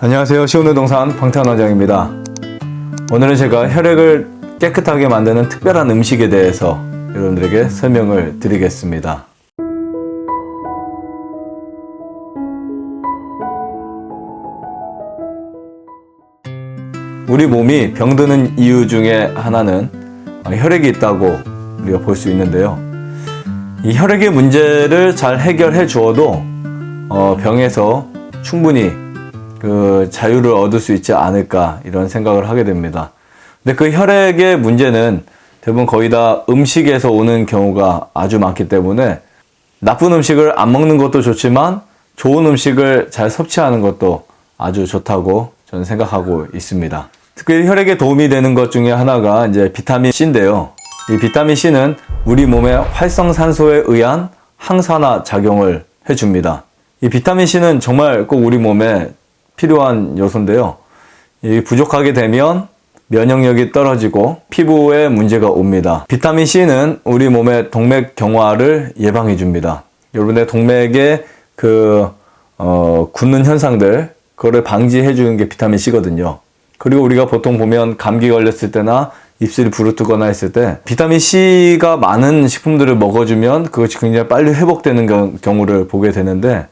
안녕하세요. 시온의동산 방탄원장입니다. 오늘은 제가 혈액을 깨끗하게 만드는 특별한 음식에 대해서 여러분들에게 설명을 드리겠습니다. 우리 몸이 병드는 이유 중에 하나는 혈액이 있다고 우리가 볼 수 있는데요. 이 혈액의 문제를 잘 해결해 주어도 병에서 충분히 그 자유를 얻을 수 있지 않을까 이런 생각을 하게 됩니다. 근데 그 혈액의 문제는 대부분 거의 다 음식에서 오는 경우가 아주 많기 때문에 나쁜 음식을 안 먹는 것도 좋지만 좋은 음식을 잘 섭취하는 것도 아주 좋다고 저는 생각하고 있습니다. 특히 혈액에 도움이 되는 것 중에 하나가 이제 비타민 C인데요. 이 비타민 C는 우리 몸의 활성산소에 의한 항산화 작용을 해줍니다. 이 비타민 C는 정말 꼭 우리 몸에 필요한 요소인데요. 이 부족하게 되면 면역력이 떨어지고 피부에 문제가 옵니다. 비타민 C는 우리 몸의 동맥 경화를 예방해 줍니다. 여러분의 동맥에 굳는 현상들, 그거를 방지해 주는 게 비타민 C거든요. 그리고 우리가 보통 보면 감기 걸렸을 때나 입술이 부르뜨거나 했을 때 비타민 C가 많은 식품들을 먹어주면 그것이 굉장히 빨리 회복되는 경우를 보게 되는데,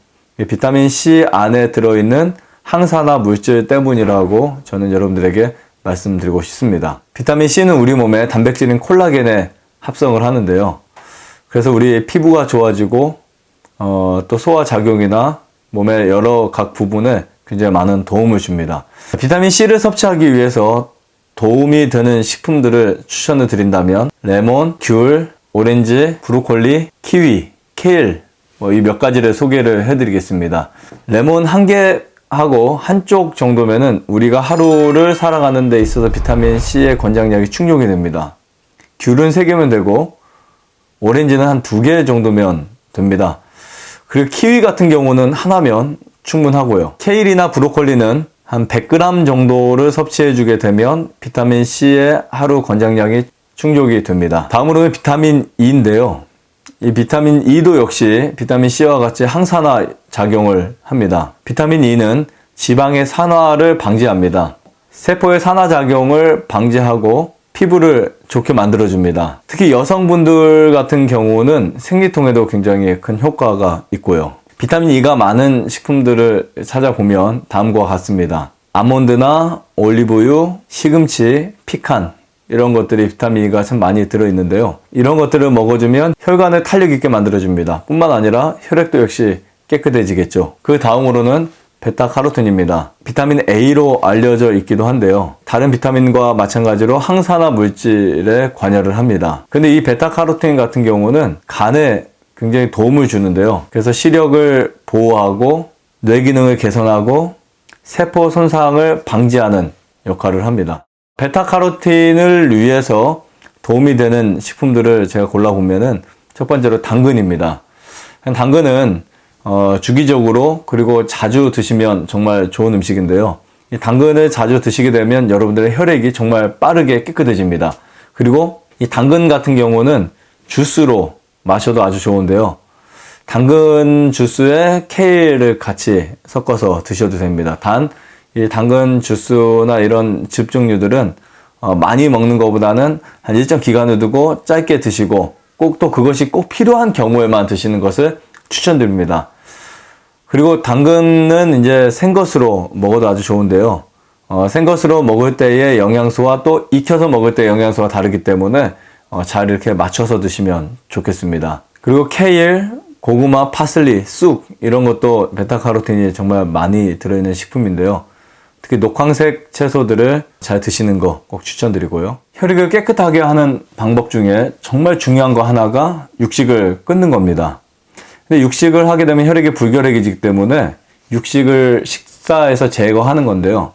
비타민 C 안에 들어있는 항산화 물질 때문이라고 저는 여러분들에게 말씀드리고 싶습니다. 비타민 C는 우리 몸의 단백질인 콜라겐에 합성을 하는데요. 그래서 우리 피부가 좋아지고 또 소화작용이나 몸의 여러 각 부분에 굉장히 많은 도움을 줍니다. 비타민 C를 섭취하기 위해서 도움이 되는 식품들을 추천을 드린다면 레몬, 귤, 오렌지, 브로콜리, 키위, 케일 이 몇 가지를 소개를 해드리겠습니다. 레몬 한 개 하고 한쪽 정도면은 우리가 하루를 살아가는 데 있어서 비타민 C의 권장량이 충족이 됩니다. 귤은 3개면 되고 오렌지는 한 2개 정도면 됩니다. 그리고 키위 같은 경우는 하나면 충분하고요. 케일이나 브로콜리는 한 100g 정도를 섭취해 주게 되면 비타민 C의 하루 권장량이 충족이 됩니다. 다음으로는 비타민 E인데요. 이 비타민 E도 역시 비타민 C와 같이 항산화 작용을 합니다. 비타민 E는 지방의 산화를 방지합니다. 세포의 산화 작용을 방지하고 피부를 좋게 만들어줍니다. 특히 여성분들 같은 경우는 생리통에도 굉장히 큰 효과가 있고요. 비타민 E가 많은 식품들을 찾아보면 다음과 같습니다. 아몬드나 올리브유, 시금치, 피칸 이런 것들이 비타민 E가 참 많이 들어있는데요. 이런 것들을 먹어주면 혈관을 탄력 있게 만들어줍니다. 뿐만 아니라 혈액도 역시 깨끗해지겠죠. 그 다음으로는 베타카로틴입니다. 비타민 A로 알려져 있기도 한데요. 다른 비타민과 마찬가지로 항산화 물질에 관여를 합니다. 근데 이 베타카로틴 같은 경우는 간에 굉장히 도움을 주는데요. 그래서 시력을 보호하고 뇌 기능을 개선하고 세포 손상을 방지하는 역할을 합니다. 베타카로틴을 위해서 도움이 되는 식품들을 제가 골라보면은 첫 번째로 당근입니다. 당근은 주기적으로 그리고 자주 드시면 정말 좋은 음식인데요. 이 당근을 자주 드시게 되면 여러분들의 혈액이 정말 빠르게 깨끗해집니다. 그리고 이 당근 같은 경우는 주스로 마셔도 아주 좋은데요. 당근 주스에 케일을 같이 섞어서 드셔도 됩니다. 단 이 당근 주스나 이런 즙 종류들은 많이 먹는 것보다는 한 일정 기간을 두고 짧게 드시고 꼭 또 그것이 꼭 필요한 경우에만 드시는 것을 추천드립니다. 그리고 당근은 이제 생것으로 먹어도 아주 좋은데요. 생것으로 먹을 때의 영양소와 또 익혀서 먹을 때의 영양소가 다르기 때문에 잘 이렇게 맞춰서 드시면 좋겠습니다. 그리고 케일, 고구마, 파슬리, 쑥 이런 것도 베타카로틴이 정말 많이 들어있는 식품인데요. 특히 녹황색 채소들을 잘 드시는 거 꼭 추천드리고요. 혈액을 깨끗하게 하는 방법 중에 정말 중요한 거 하나가 육식을 끊는 겁니다. 근데 육식을 하게 되면 혈액이 불결해지기 때문에 육식을 식사에서 제거하는 건데요.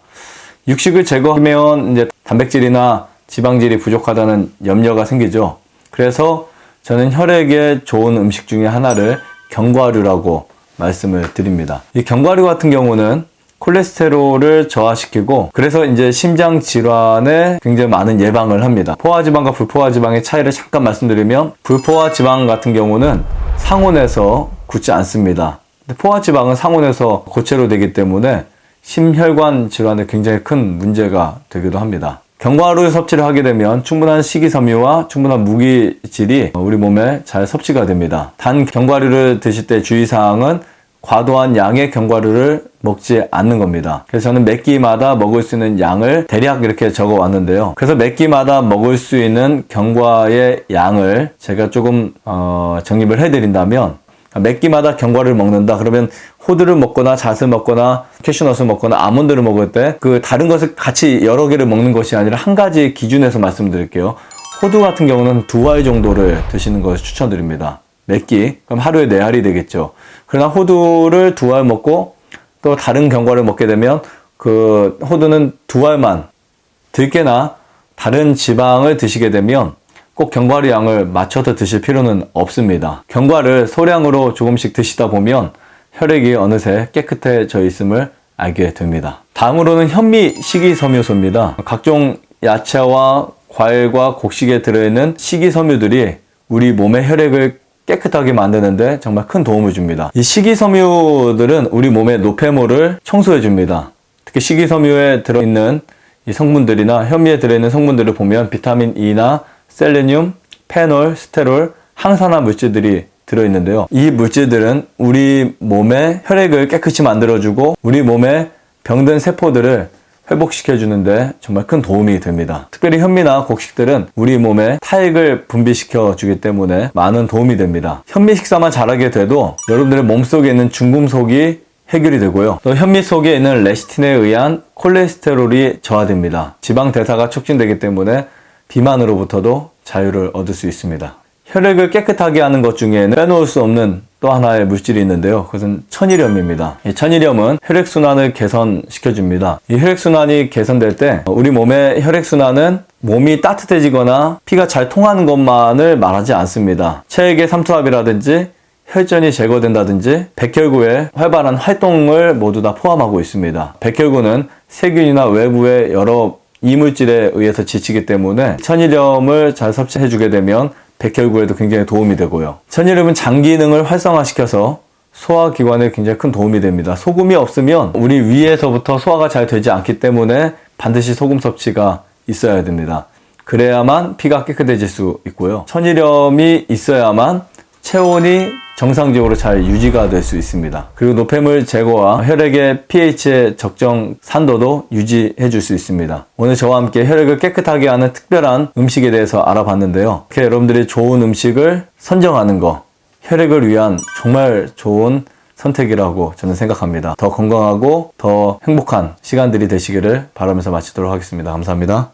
육식을 제거하면 이제 단백질이나 지방질이 부족하다는 염려가 생기죠. 그래서 저는 혈액에 좋은 음식 중에 하나를 견과류라고 말씀을 드립니다. 이 견과류 같은 경우는 콜레스테롤을 저하시키고 그래서 이제 심장 질환에 굉장히 많은 예방을 합니다. 포화지방과 불포화지방의 차이를 잠깐 말씀드리면 불포화지방 같은 경우는 상온에서 굳지 않습니다. 포화지방은 상온에서 고체로 되기 때문에 심혈관 질환에 굉장히 큰 문제가 되기도 합니다. 견과류 섭취를 하게 되면 충분한 식이섬유와 충분한 무기질이 우리 몸에 잘 섭취가 됩니다. 단 견과류를 드실 때 주의사항은 과도한 양의 견과류를 먹지 않는 겁니다. 그래서 저는 몇 끼마다 먹을 수 있는 양을 대략 이렇게 적어 왔는데요. 그래서 몇 끼마다 먹을 수 있는 견과의 양을 제가 조금 정립을 해드린다면, 몇 끼마다 견과류를 먹는다 그러면 호두를 먹거나 잣을 먹거나 캐슈넛을 먹거나 아몬드를 먹을 때 그 다른 것을 같이 여러 개를 먹는 것이 아니라 한 가지 기준에서 말씀드릴게요. 호두 같은 경우는 2알 정도를 드시는 것을 추천드립니다. 몇 끼? 그럼 하루에 4알이 되겠죠. 그러나 호두를 2알 먹고 또 다른 견과류를 먹게 되면 그 호두는 2알만 들깨나 다른 지방을 드시게 되면 꼭 견과류 양을 맞춰서 드실 필요는 없습니다. 견과를 소량으로 조금씩 드시다 보면 혈액이 어느새 깨끗해져 있음을 알게 됩니다. 다음으로는 현미 식이섬유소입니다. 각종 야채와 과일과 곡식에 들어있는 식이섬유들이 우리 몸의 혈액을 깨끗하게 만드는데 정말 큰 도움을 줍니다. 이 식이섬유들은 우리 몸의 노폐물을 청소해 줍니다. 특히 식이섬유에 들어있는 이 성분들이나 현미에 들어있는 성분들을 보면 비타민 E나 셀레늄, 페놀, 스테롤, 항산화 물질들이 들어있는데요. 이 물질들은 우리 몸의 혈액을 깨끗이 만들어주고 우리 몸의 병든 세포들을 회복시켜주는데 정말 큰 도움이 됩니다. 특별히 현미나 곡식들은 우리 몸에 타액을 분비시켜주기 때문에 많은 도움이 됩니다. 현미 식사만 잘하게 돼도 여러분들의 몸속에 있는 중금속이 해결이 되고요. 또 현미 속에 있는 레시틴에 의한 콜레스테롤이 저하됩니다. 지방 대사가 촉진되기 때문에 비만으로부터도 자유를 얻을 수 있습니다. 혈액을 깨끗하게 하는 것 중에는 빼놓을 수 없는 또 하나의 물질이 있는데요. 그것은 천일염입니다. 이 천일염은 혈액순환을 개선시켜줍니다. 이 혈액순환이 개선될 때 우리 몸의 혈액순환은 몸이 따뜻해지거나 피가 잘 통하는 것만을 말하지 않습니다. 체액의 삼투압이라든지 혈전이 제거된다든지 백혈구의 활발한 활동을 모두 다 포함하고 있습니다. 백혈구는 세균이나 외부의 여러 이물질에 의해서 지치기 때문에 천일염을 잘 섭취해주게 되면 백혈구에도 굉장히 도움이 되고요. 천일염은 장 기능을 활성화시켜서 소화기관에 굉장히 큰 도움이 됩니다. 소금이 없으면 우리 위에서부터 소화가 잘 되지 않기 때문에 반드시 소금 섭취가 있어야 됩니다. 그래야만 피가 깨끗해질 수 있고요. 천일염이 있어야만 체온이 정상적으로 잘 유지가 될 수 있습니다. 그리고 노폐물 제거와 혈액의 pH의 적정 산도도 유지해 줄 수 있습니다. 오늘 저와 함께 혈액을 깨끗하게 하는 특별한 음식에 대해서 알아봤는데요. 이렇게 여러분들이 좋은 음식을 선정하는 거, 혈액을 위한 정말 좋은 선택이라고 저는 생각합니다. 더 건강하고 더 행복한 시간들이 되시기를 바라면서 마치도록 하겠습니다. 감사합니다.